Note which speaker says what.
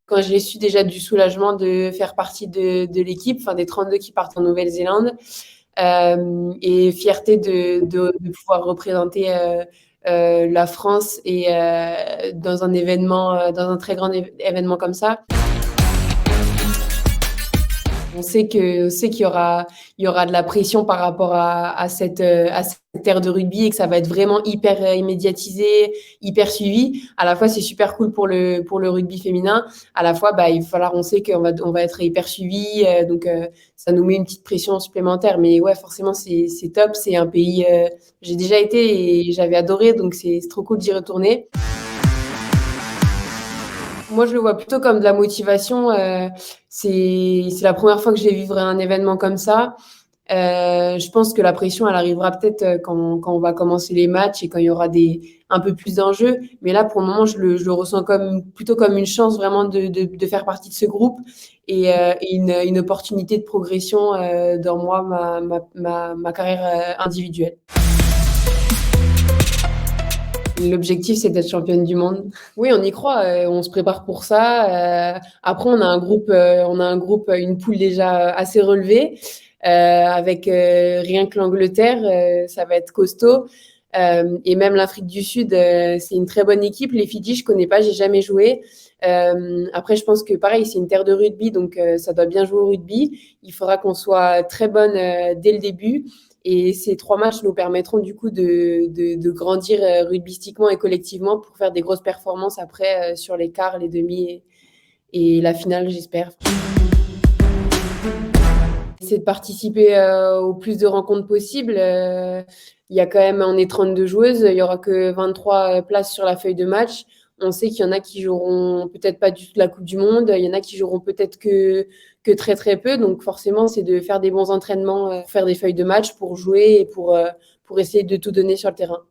Speaker 1: Quand j'ai su déjà du soulagement de faire partie de l'équipe, enfin des 32 qui partent en Nouvelle-Zélande, et fierté de pouvoir représenter la France et dans un événement, dans un très grand événement comme ça. On sait qu'il y aura de la pression par rapport à cette ère de rugby et que ça va être vraiment hyper médiatisé, hyper suivi. À la fois, c'est super cool pour le rugby féminin. À la fois, bah, on sait on va être hyper suivi. Donc, ça nous met une petite pression supplémentaire. Mais ouais, forcément, c'est top. C'est un pays, j'ai déjà été et j'avais adoré. Donc, c'est trop cool d'y retourner. Moi, je le vois plutôt comme de la motivation. C'est la première fois que je vais vivre un événement comme ça. Je pense que la pression, elle arrivera peut-être quand on va commencer les matchs et quand il y aura un peu plus d'enjeux. Mais là, pour le moment, je le ressens plutôt comme une chance vraiment de faire partie de ce groupe et une opportunité de progression dans ma carrière individuelle. L'objectif, c'est d'être championne du monde. Oui, on y croit. On se prépare pour ça. Après, on a un groupe, une poule déjà assez relevée, avec rien que l'Angleterre, ça va être costaud. Et même l'Afrique du Sud, c'est une très bonne équipe. Les Fidji, je connais pas, j'ai jamais joué. Après, je pense que pareil, c'est une terre de rugby, donc ça doit bien jouer au rugby. Il faudra qu'on soit très bonne dès le début. Et ces 3 matchs nous permettront du coup de grandir rugbystiquement et collectivement pour faire des grosses performances après sur les quarts, les demi et la finale, j'espère. C'est de participer au plus de rencontres possibles. Il y a quand même, on est 32 joueuses, il y aura que 23 places sur la feuille de match. On sait qu'il y en a qui joueront peut-être pas du tout la Coupe du Monde, il y en a qui joueront peut-être que très très peu. Donc forcément, c'est de faire des bons entraînements, faire des feuilles de match pour jouer et pour essayer de tout donner sur le terrain.